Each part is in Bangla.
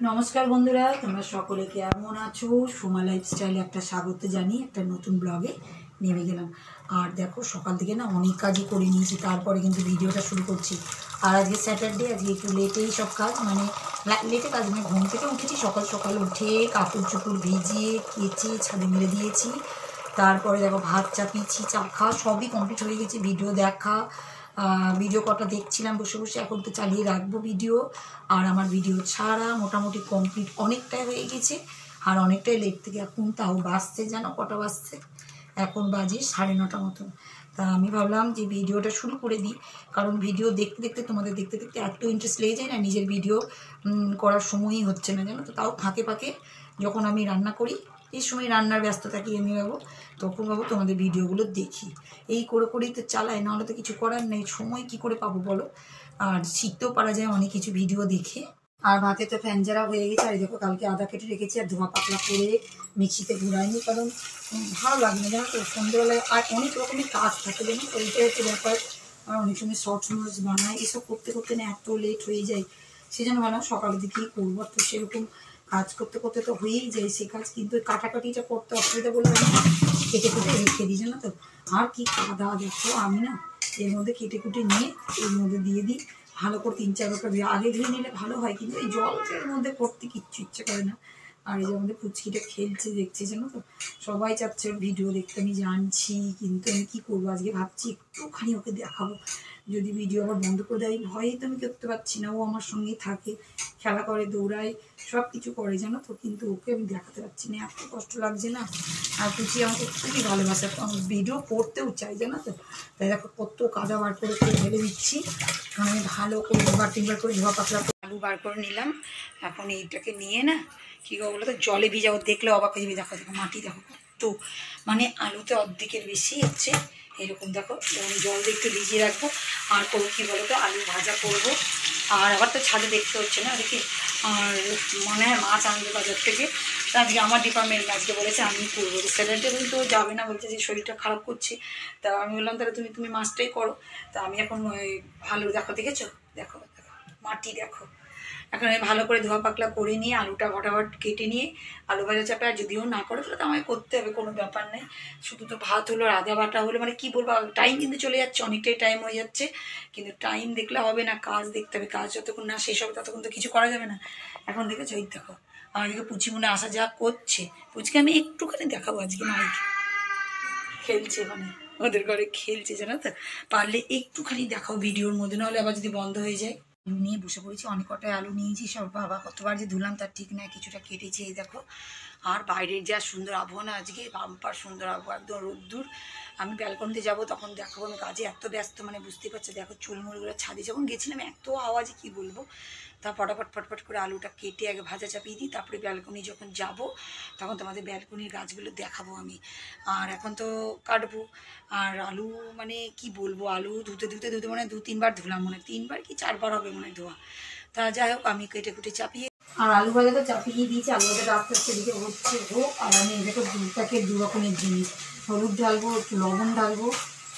নমস্কার বন্ধুরা, তোমরা সকলে কেমন আছো? সোমা লাইফস্টাইলে একটা স্বাগত জানিয়ে একটা নতুন ব্লগে নেমে গেলাম। আর দেখো, সকাল থেকে না অনেক কাজই করে নিয়েছি, তারপরে কিন্তু ভিডিওটা শুরু করছি। আর আজকে স্যাটারডে, আজকে একটু লেটেই সব কাজ, মানে লেটে কাজ মানে ঘুম থেকে উঠেছি সকাল সকাল, উঠে কাপড় চোপড় ভিজিয়ে কেচে ছাদে মেরে দিয়েছি। তারপরে দেখো ভাত চাপিয়েছি, চা খাওয়া সবই কমপ্লিট হয়ে গেছে। ভিডিও দেখা, ভিডিও কটা দেখছিলাম বসে বসে, এখন তো চালিয়ে রাখবো ভিডিও। আর আমার ভিডিও ছাড়া মোটামুটি কমপ্লিট অনেকটাই হয়ে গেছে, আর অনেকটাই লেট থেকে এখন তাও বাজছে, জানো কটা বাজছে? এখন বাজে 9:30 মতন। তা আমি ভাবলাম যে ভিডিওটা শুরু করে দিই, কারণ ভিডিও দেখতে দেখতে তোমাদের দেখতে দেখতে এত ইন্টারেস্ট লেগে যায় না, নিজের ভিডিও করার সময়ই হচ্ছে না, জানো তো। তাও ফাঁকে ফাঁকে যখন আমি রান্না করি, এই সময় রান্নার ব্যস্ততাকে আমি ভাবো, তখন ভাবো তোমাদের ভিডিওগুলো দেখি। এই করে করেই তো চালাই, নাহলে তো কিছু করার নেই, সময় কি করে পাবো বলো। আর শিখতেও পারা যায় অনেক কিছু ভিডিও দেখে। আর ভাতে তো ফ্যানজারা হয়ে গেছে। আর দেখো, কালকে আদা কেটে রেখেছি, আর ধোয়া পাতলা করে মিক্সিতে ঘুরাইনি, কারণ ভালো লাগে না, জানো তো সন্ধ্যেবেলায়। আর অনেক রকমের কাজ থাকে, জানো তো, এইটাই হচ্ছে ব্যাপার। আর অনেক সময় শর্টস মোটস বানাই, এসব করতে করতে না এত লেট হয়ে যায়, সেই জন্য ভাবলাম সকালের দিকেই করবো। তো সেরকম কাজ করতে করতে তো হয়েই যায় সে কাজ, কিন্তু কাটাকাটিটা করতে অসুবিধা বলে আমি কেটে কুটে রেখে দিই, জানো তো। আর কি কাদা দেখো, আমি না এর মধ্যে কেটে কুটে নিয়ে এর মধ্যে দিয়ে দিই, ভালো করে 3-4 বার ধুয়ে, আগে ধুয়ে নিলে ভালো হয়, কিন্তু এই জলের মধ্যে করতে কিচ্ছু ইচ্ছে করে না। আর এই যে আমাদের পুচকিটা খেলছে, দেখছে, জানো তো। সবাই চাচ্ছে ওর ভিডিও দেখতে, আমি জানছি, কিন্তু আমি কী করবো, আজকে ভাবছি একটুখানি ওকে দেখাবো। যদি ভিডিও আবার বন্ধ করে দেয়, ভয়েই তো আমি করতে পারছি না। ও আমার সঙ্গেই থাকে, খেলা করে, দৌড়ায়, সব কিছু করে, জানো তো, কিন্তু ওকে আমি দেখাতে পারছি না, এত কষ্ট লাগছে না। আর পুচি আমাকে খুবই ভালোবাসে, ভিডিও করতেও চাই, জানো তো। তাই দেখো কত কাদা বার করে ঢেলে দিচ্ছি। আমি ভালো করে 2-3 বার করে ধোয়া পাতলা করে আলু বার করে নিলাম। এখন এইটাকে নিয়ে না কী করবো বলো তো, জলে ভিজাবো। দেখলে অবাক হয়ে যাবে, দেখো দেখো মাটি দেখো কত, মানে আলুতে অর্ধেকের বেশি হচ্ছে এরকম। দেখো যেমন জল দিয়ে একটু ভিজিয়ে রাখবো। আর করবো কী বলো তো, আলু ভাজা করবো। আর আবার তো ছাদে দেখতে হচ্ছে না দেখি। আর মনে হয় মাছ আনবে বাজার থেকে, তা আজকে আমার ডিপার্টমেন্ট আজকে বলেছে আমি করবো। স্যালাডটা কিন্তু যাবে না, বলছে যে শরীরটা খারাপ করছে। তা আমি বললাম তাহলে তুমি মাছটাই করো। তা আমি এখন ওই ভালো, দেখো দেখেছো, দেখো দেখো মাটি দেখো। এখন আমি ভালো করে ধোয়া পাকলা করে নিয়ে আলুটা ফটাফট কেটে নিয়ে আলু ভাজা চাপে, আর যদিও না করে তাহলে তো আমায় করতে হবে, কোনো ব্যাপার নেই। শুধু তো ভাত হলো, আদা বাটা হলো, মানে কী বলবো, টাইম কিন্তু চলে যাচ্ছে, অনেকটাই টাইম হয়ে যাচ্ছে। কিন্তু টাইম দেখলে হবে না, কাজ দেখতে হবে। কাজ যতক্ষণ না শেষ হবে ততক্ষণ তো কিছু করা যাবে না। এখন দেখেছো, এই দেখো আমার দিকে পুচি মনে আসা যা করছে। পুচিকে আমি একটুখানি দেখাবো আজকে, মাইক খেলছে, মানে ওদের ঘরে খেলছে, জানো তো। পারলে একটুখানি দেখাও ভিডিওর মধ্যে, নাহলে আবার যদি বন্ধ হয়ে যায়। আলু নিয়ে বসে পড়েছি, অনেক কটাই আলু নিয়েছি, সব বাবা কতবার যে ধুলাম তার ঠিক নাই, কিছুটা কেটেছি, এই দেখো। আর বাইরের যা সুন্দর আবহাওয়া না আজকে, বাম্পার সুন্দর আবহাওয়া, একদম রোদ্দুর। আমি ব্যালকনিতে যাবো তখন দেখাবো, আমি কাজে এত ব্যস্ত, মানে বুঝতে পারছো। দেখো চুলমুলগুলো ছাদে যখন গেছিলাম এত আওয়াজে কী বলবো। তা ফটাফট ফটফট করে আলুটা কেটে আগে ভাজা চাপিয়ে দিই, তারপরে ব্যালকনি যখন যাব তখন তোমাদের ব্যালকনির গাছগুলো দেখাবো আমি। আর এখন তো কাটবো। আর আলু মানে কি বলবো, আলু ধুতে ধুতে ধুতে মানে 2-3 বার ধুলাম, মনে 3 বার কি 4 বার হবে মনে ধোয়া। তা যাই হোক, আমি কেটে কুটে চাপিয়ে, আর আলু ভাজা তো চাপিয়ে দিয়েছি। আলু ভাজাটা আস্তে আস্তে দিকে হচ্ছে হোক। আর আমি এটাকে 2 প্যাকেট 2 রকমের জিনিস, হলুদ ঢালবো, একটু লবণ ঢালবো,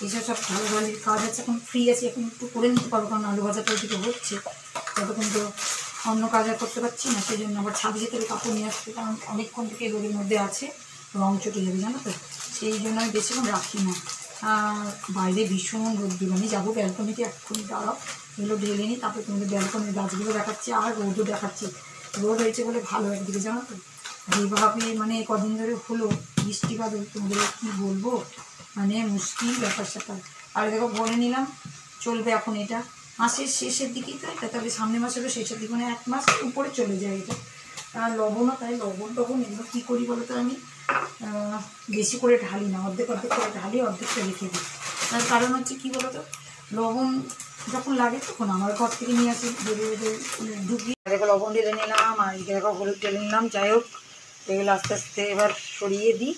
এইসব সব ঢালাঢালির কাজ আছে। এখন ফ্রি আছি, এখন একটু করে নিতে পারবো, কারণ আলু ভাজাটা ওইদিকে হচ্ছে, ততক্ষণ তো অন্য কাজ আর করতে পারছি না। সেই জন্য আবার ছাদে যেতে কাপড় নিয়ে আসতে, কারণ অনেকক্ষণ থেকে রোদের মধ্যে আছে, রং চটে যাবে, জানো তো। সেই জন্য আমি বেশিক্ষণ রাখি না। বাইরে ভীষণ রোদ্দুর, আমি যাবো ব্যালকনিতে, এক্ষুনি দাঁড়াও, এগুলো ঢেলে নিই, তারপরে তোমাদের ব্যালকনির গাছগুলো দেখাচ্ছি, আর রোদও দেখাচ্ছি। রোদ হয়েছে বলে ভালো একদিকে, জানো তো। যেভাবে মানে কদিন ধরে হলো বৃষ্টি বাদল, তোমাদের কী বলবো, মানে মুশকিল ব্যাপার স্যাপার। আর দেখো বলে নিলাম চলবে এখন, এটা মাসের শেষের দিকেই তো, এটা তাহলে সামনে মাসেরও শেষের দিকে, মানে 1 মাস উপরে চলে যায় এটা। আর লবণও তাই, লবণ এগুলো কী করি বলো তো, আমি বেশি করে ঢালি না, অর্ধেক অর্ধেক করে ঢালি, অর্ধেকটা রেখে দিই। তার কারণ হচ্ছে কী বলো তো, লবণ যখন লাগে তখন আমার ঘর থেকে নিয়ে আসি, বেড়ে বেড়ে ঢুকি। দেখো লবণ ঢেলে নিলাম, আর এদিকে দেখো হলুদ ঢেলে নিলাম। যাই হোক, এগুলো আস্তে আস্তে এবার সরিয়ে দিই।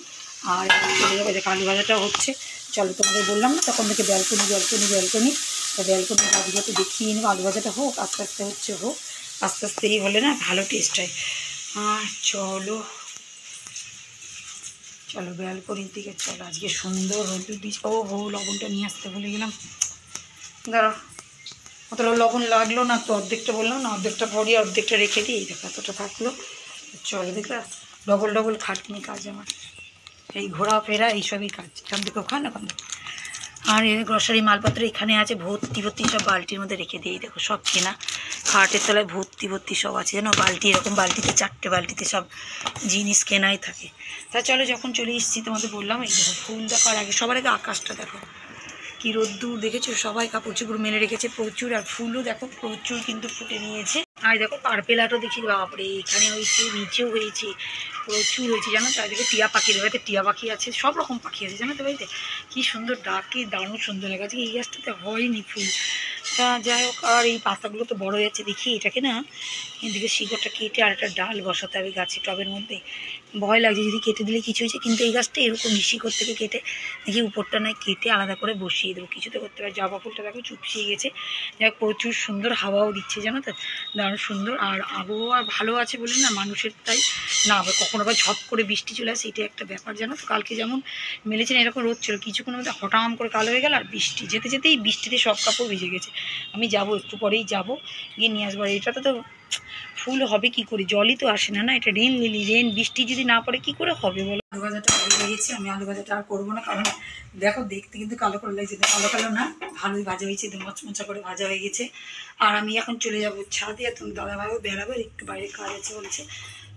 আর চলে যাবে, দেখো আলু ভাজাটাও হচ্ছে। চলো, তোমাদের বললাম না তখন থেকে ব্যালকনি ব্যালকনি ব্যালকনি, তো ব্যালকনির গাছগুলো তো দেখিয়ে নেবো। আলু ভাজাটা হোক, আস্তে আস্তে হচ্ছে হোক, আস্তে আস্তেই হলে না ভালো টেস্ট হয়। আর চলো চলো ব্যালকনির দিকে চলো, আজকে সুন্দর রোদ্দুর দিচ্ছে। ও হো, লবণটা নিয়ে আসতে ভুলে গেলাম, দাঁড়াও। অতটা লবণ লাগলো না, তো অর্ধেকটা বললাম না, অর্ধেকটা ভরিয়ে অর্ধেকটা রেখে দিই। এই দেখো এতটা থাকলো। চলো দেখো, ডবল ডবল খাটনি কাজ আমার, এই ঘোরাফেরা এইসবই কাজ, এখান থেকে ওখানে ওখান থেকে। আর এর গ্রসারি মালপত্র এখানে আছে ভর্তি ভর্তি, সব বালতির মধ্যে রেখে দিই। দেখো সব কেনা, খাটের তলায় ভর্তি ভর্তি সব আছে জানো, বালতি, এরকম বালতিতে 4টে বালতিতে সব জিনিস কেনাই থাকে। তা চলো, যখন চলে এসেছি তোমাদের বললাম, এই দেখো ফুল দেখার আগে সবার আগে আকাশটা দেখো কি রোদ্দুর, দেখেছো? সবাই কাপড় চোপড় মেলে রেখেছে প্রচুর, আর ফুলও দেখো প্রচুর কিন্তু ফুটে নিয়েছে। আর দেখো পার্পেলাটও দেখি, বাপরে এখানে হয়েছে, নিচেও হয়েছে, প্রচুর হয়েছে জানো। চারিদিকে টিয়া পাখি, বাড়িতে টিয়া পাখি আছে, সব রকম পাখি আছে জানো তো বাড়িতে। কি সুন্দর ডাকে, দারুণ সুন্দর লাগে। আজকে এই গাছটাতে হয়নি ফুল, তা যাই হোক। আর এই পাতাগুলো তো বড় হয়ে যাচ্ছে, দেখি এটাকে না এদিকে শিকড়টা কেটে আর একটা ডাল বসাতে হবে গাছে, টবের মধ্যে। ভয় লাগছে যদি কেটে দিলে কিছু হয়েছে, কিন্তু এই গাছটা এরকম শিকড় থেকে কেটে দেখি উপরটা নয় কেটে আলাদা করে বসিয়ে দেবো, কিছুতে করতে পারে। জবা ফুলটা দেখো চুপসিয়ে গেছে, যাক প্রচুর সুন্দর হাওয়াও দিচ্ছে জানো তো, দারুণ সুন্দর। আর আবহাওয়া ভালো আছে বলে না মানুষের, তাই না আবার কখনো আবার ঝপ করে বৃষ্টি চলে আসে, এটা একটা ব্যাপার জানো তো। কালকে যেমন মেলেছেন এরকম রোদ ছিল, কিছুক্ষণের মধ্যে হঠাৎ করে কালো হয়ে গেল, আর বৃষ্টি যেতে যেতেই বৃষ্টিতে সব কাপড় ভিজে গেছে। আমি যাব, একটু পরেই যাব, গিয়ে নিয়ে আসবো। এটাতে তো ফুল হবে কি করে, জলই তো আসে না, না এটা রেন লিলি, রেন বৃষ্টি যদি না পড়ে কি করে হবে বলো। আলু ভাজাটা হয়ে গেছে, আমি আলু ভাজাটা আর করবো না, কারণ দেখো দেখতে কিন্তু কালো করে লাগছে, কালো কালো না, ভালোই ভাজা হয়েছে, মোচমোচা করে ভাজা হয়ে গেছে। আর আমি এখন চলে যাবো ছাদে, আর তুমি দাদাভাইও বেড়াবে, একটু বাইরে কাজ আছে বলছে,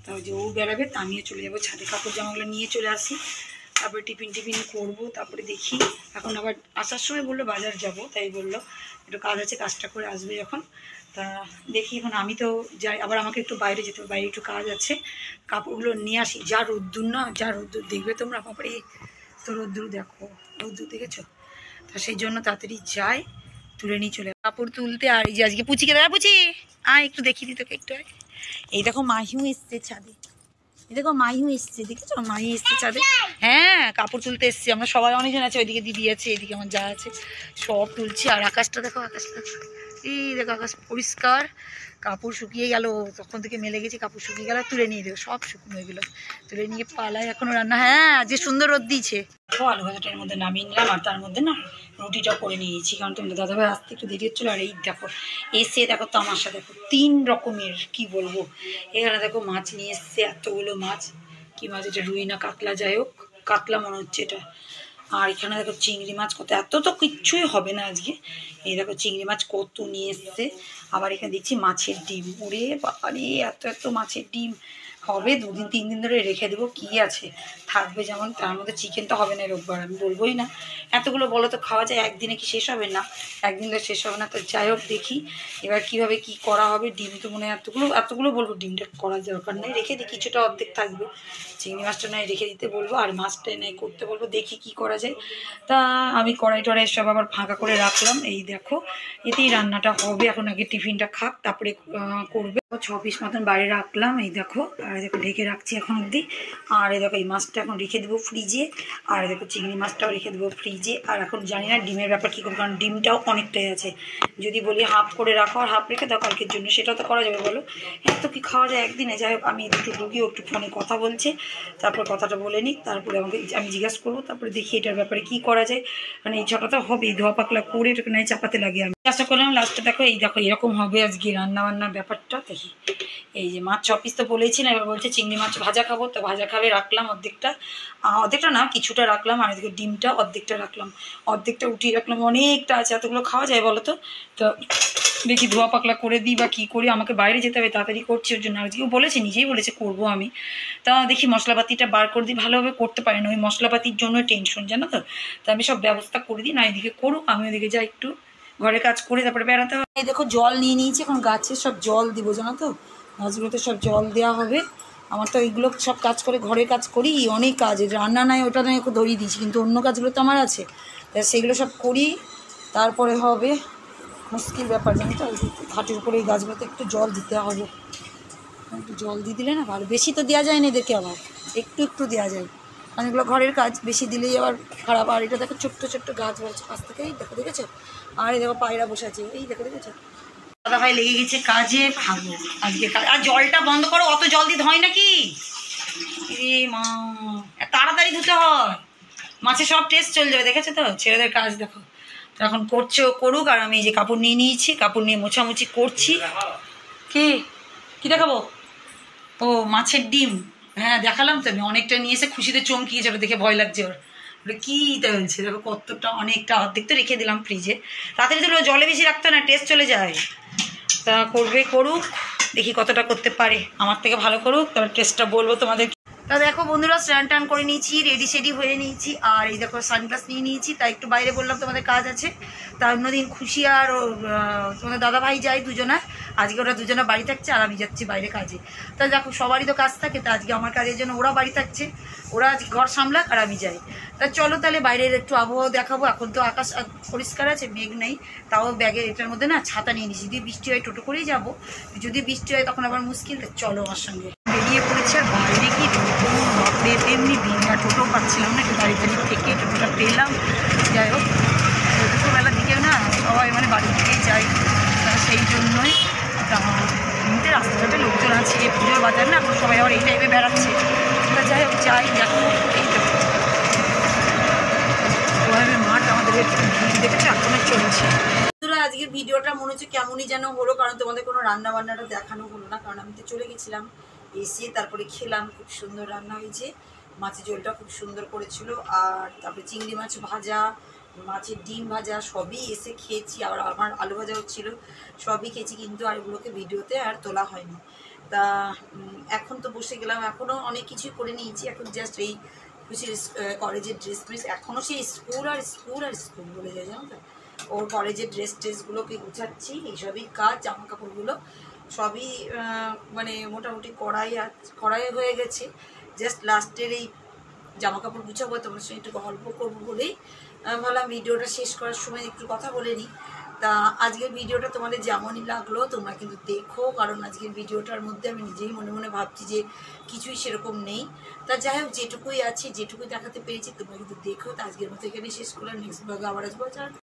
তাও যে ও বেড়াবে তা আমিও চলে যাবো ছাদে, কাপড় জামাগুলো নিয়ে চলে আসি, তারপরে টিফিন করবো, তারপরে দেখি। এখন আবার আসার সময় বললো বাজার যাব, তাই বললো একটু কাজ আছে, কাজটা করে আসবে যখন। তা দেখি, এখন আমি তো যাই, আবার আমাকে একটু বাইরে যেতে হবে, বাইরে একটু কাজ আছে, কাপড়গুলো নিয়ে আসি। যা রোদ্দুর না, যা রোদ্দুর দেখবে তোমরা, বাপরে তো রোদ্দুর দেখো, রোদ্দুর দেখেছো? তা সেই জন্য তাড়াতাড়ি যাই, তুলে নিয়ে চলে কাপড় তুলতে। আর এই যে আজকে পুচিকে দেখা, পুচি আয় একটু দেখিয়ে দিই তোকে একটু। এই দেখো মাহিও এসছে ছাদে, এই দেখো মাহিও এসছে, দেখেছো মাহি এসছে ছাদে। হ্যাঁ কাপড় তুলতে এসছি আমরা সবাই, অনেকজন আছে, ওইদিকে দিদি আছে, এদিকে আমার যা আছে, সব তুলছি। আর আকাশটা দেখো, আকাশটা এই দেখো, আকাশ পরিষ্কার, কাপড় শুকিয়ে গেল, তখন থেকে মেলে গেছে, কাপড় শুকিয়ে গেল, তুলে নিয়ে দেবো, সব শুকনো হয়ে গেলো, তুলে নিয়ে পালাই এখনো রান্না। হ্যাঁ যে সুন্দর রোদ দিয়েছে। দেখো আলু ভাজাটার মধ্যে নামিয়ে নিলাম, আর তার মধ্যে না রুটিটাও করে নিয়েছি, কারণ তোমাদের দাদাভাই আসতে একটু দেরি হচ্ছিলো। আর এই দেখো এসে দেখো তামাশা দেখো, 3 রকমের, কি বলবো। এখানে দেখো মাছ নিয়ে এসছে, এতগুলো মাছ, কি মাছ এটা, রুই না কাতলা, যাই হোক কাতলা মনে হচ্ছে এটা। আর এখানে দেখো চিংড়ি মাছ কত, এত তো কিচ্ছুই হবে না আজকে। এই দেখো চিংড়ি মাছ কত নিয়ে এসছে। আবার এখানে দেখছি মাছের ডিম, ওরে বাবারে এত এত মাছের ডিম, হবে 2 দিন 3 দিন ধরে রেখে দেবো, কি আছে থাকবে, যেমন তার মধ্যে চিকেন তো হবে না রোববার, আমি বলবোই না। এতগুলো বলো তো খাওয়া যায় একদিনে, কি শেষ হবে না, একদিন তো শেষ হবে না। তো যাই হোক দেখি এবার কীভাবে কি করা হবে। ডিম তো মনে হয় এতগুলো বলবো, ডিমটা করার দরকার নেই, রেখে দিই, কিছুটা অর্ধেক থাকবে। চিংড়ি মাছটা নয় রেখে দিতে বলবো, আর মাছটা নয় করতে বলবো, দেখি কি করা যায়। তা আমি কড়াই টড়াই সব আবার ফাঁকা করে রাখলাম, এই দেখো এতেই রান্নাটা হবে। এখন আগে টিফিনটা খাক, তারপরে করবে। 6 পিস মতন বাইরে রাখলাম, এই দেখো, আর দেখো ঢেকে রাখছি এখন অবধি। আর এই দেখো এই মাছটা এখন রেখে দেবো ফ্রিজে, আর দেখো চিংড়ি মাছটাও রেখে দেবো ফ্রিজে। আর এখন জানি না ডিমের ব্যাপার কী করবো, কারণ ডিমটাও অনেকটাই আছে, যদি বলি হাফ করে রাখো আর হাফ রেখে দাও কালকের জন্য, সেটাও তো করা যাবে বলো, এত কি খাওয়া যায় একদিনে। যাই হোক আমি একটু ঢুকিও, একটু ফোনে কথা বলছে, তারপর কথাটা বলে নিই, তারপরে আমি জিজ্ঞাসা করবো, তারপরে দেখি এটার ব্যাপারে কি করা যায়। মানে এই ছটা তো হবেই, ধোয়া পাকলা করে এটাকে নয় চাপাতে লাগে। আমি আশা করলাম লাস্টে দেখো, এই দেখো এরকম হবে আজকে রান্নাবান্নার ব্যাপারটা। দেখি এই যে মাছ 6 পিস তো বলেছি না, এবার বলছে চিংড়ি মাছ ভাজা খাবো, তো ভাজা খাবে রাখলাম অর্ধেকটা, অর্ধেকটা না কিছুটা রাখলাম, আর এদিকে ডিমটা অর্ধেকটা রাখলাম, অর্ধেকটা উঠিয়ে রাখলাম, অনেকটা আছে, এতগুলো খাওয়া যায় বলো তো। তো দেখি ধোয়া পাকলা করে দিই বা কী করি, আমাকে বাইরে যেতে হবে, তাড়াতাড়ি করছি ওর জন্য, আজকেও বলেছে, নিজেই বলেছে করবো আমি। তা দেখি মশলাপাতিটা বার করে দিই, ভালোভাবে করতে পারি না, ওই মশলাপাতির জন্য টেনশন জানো তো। তা আমি সব ব্যবস্থা করে দিই, না এদিকে করুক, আমি ওদিকে যাই একটু ঘরের কাজ করে তারপরে বেড়াতে হবে। এই দেখো জল নিয়ে নিয়েছি, এখন গাছে সব জল দিব জানো তো, গাছগুলোতে সব জল দেওয়া হবে। আমার তো এইগুলো সব কাজ করে, ঘরের কাজ করি, অনেক কাজ, রান্না নাই ওটা নয় একটু ধরিয়ে দিয়েছি, কিন্তু অন্য কাজগুলো তো আমার আছে, তা সেগুলো সব করি, তারপরে হবে। মুশকিল ব্যাপার জানি তো, ঘাটের উপরে এই গাছগুলোতে একটু জল দিতে হবে, একটু জল দিয়ে দিলে না ভালো, বেশি তো দেওয়া যায় না এদেরকে, আবার একটু একটু দেওয়া যায়, কারণ এগুলো ঘরের কাজ, বেশি দিলেই আবার খারাপ। আর এটা দেখো ছোট্ট ছোট্ট গাছ বলছে কাছ থেকেই দেখো, দেখেছো? আর এই দেখো পায়রা বসে আছে, এই দেখো দেখেছো? দাদা ভাই লেগে গেছে কাজে, ভাবো আজকে কাজ। আর জলটা বন্ধ করো, অত জল দিতে হয় নাকি রে মা, তাড়াতাড়ি ধুতে হয়, মাছের সব টেস্ট চলে যাবে, দেখেছো তো ছেলেদের কাজ দেখো। এখন করছে ও করুক, আর আমি এই যে কাপড় নিয়ে নিয়েছি, কাপড় নিয়ে মোছামুছি করছি। কি কি দেখাবো? ও মাছের ডিম, হ্যাঁ দেখালাম তো আমি, অনেকটা নিয়ে এসে খুশিতে চমকিয়েছে, ওটা দেখে ভয় লাগছে ওর। ওটা কী বলছে দেখো, কতটা, অনেকটা অর্ধেক তো রেখে দিলাম ফ্রিজে। রাত্রে তো জলে বেশি রাখতে না, টেস্ট চলে যায়। তা করবে করুক, দেখি কতটা করতে পারে, আমার থেকে ভালো করুক, তার টেস্টটা বলবো তোমাদের। তা দেখো বন্ধুরা, স্নান টান করে নিয়েছি, রেডি সেডি হয়ে নিয়েছি, আর এই দেখো সানগ্লাস নিয়ে নিয়েছি, তাই একটু বাইরে বললাম তোমাদের কাজ আছে। তা অন্যদিন খুশি আর তোমাদের দাদাভাই যায় দুজনা, আজকে ওরা দুজনা বাড়ি থাকছে আর আমি যাচ্ছি বাইরে কাজে। তা দেখো সবারই তো কাজ থাকে, তা আজকে আমার কাজের জন্য ওরা বাড়ি থাকছে, ওরা আজকে ঘর সামলাক আর আমি যাই। তা চলো তাহলে বাইরের একটু আবহাওয়া দেখাবো। এখন তো আকাশ পরিষ্কার আছে, মেঘ নেই, তাও ব্যাগে এটার মধ্যে না ছাতা নিয়ে নিয়েছি, যদি বৃষ্টি হয় টোটো করেই যাবো, যদি বৃষ্টি হয় তখন আবার মুশকিল। চলো আমার সঙ্গে। বেরিয়ে পড়েছে, আর বাইরে কি এমনি টোটো পাচ্ছিলাম না, একটু গাড়ি টাড়ি থেকে টোটোটা পেলাম। যাই হোক, দুপুরবেলার দিকেও না সবাই মানে বাড়ি থেকেই যাই, সেই জন্যই এমনিতে রাস্তাঘাটে লোকজন আছে, পুজোর বাজার না, এখন সবাই আবার এই টাইমে বেড়াচ্ছে। তা যাই হোক যাই, দেখো এই তো ওভাবে মাঠ, আমাদের ভিড় দেখেছো এখনো চলছে। আজকের ভিডিওটা মনে হচ্ছে কেমনই যেন হলো, কারণ তোমাদের কোনো রান্না বান্নাটা দেখানো হলো না, কারণ আমি তো চলে গেছিলাম, এসে তারপরে খেলাম। খুব সুন্দর রান্না হয়েছে, মাছের ঝোলটা খুব সুন্দর করেছিল, আর তারপরে চিংড়ি মাছ ভাজা, মাছের ডিম ভাজা, সবই এসে খেয়েছি। আবার আমার আলু ভাজা হচ্ছিলো, সবই খেয়েছি, কিন্তু আর এগুলোকে ভিডিওতে আর তোলা হয়নি। তা এখন তো বসে গেলাম, এখনও অনেক কিছুই করে নিয়েছি, এখন জাস্ট এই খুশির কলেজের ড্রেস ফ্রেস, এখনও সেই স্কুল আর স্কুল আর স্কুল বলে যায়, জানো তো। ওর কলেজের ড্রেস ট্রেসগুলোকে গুছাচ্ছি, এইসবই কাজ। জামা কাপড়গুলো সবই মানে মোটামুটি কড়াই হয়ে গেছে, জাস্ট লাস্টের এই জামা কাপড় গুছাবো, তোমার সঙ্গে একটু গল্প করবো বলেই ভাবলাম ভিডিওটা শেষ করার সময় একটু কথা বলে নিই। তা আজকের ভিডিওটা তোমাদের যেমনই লাগলো তোমরা কিন্তু দেখো, কারণ আজকের ভিডিওটার মধ্যে আমি নিজেই মনে মনে ভাবছি যে কিছুই সেরকম নেই। তা যাই হোক, যেটুকুই আছে, যেটুকুই দেখাতে পেরেছি তোমরা কিন্তু দেখো। তা আজকের মতো এখানে শেষ করলাম, নেক্সট ব্লগে আবার আসবো।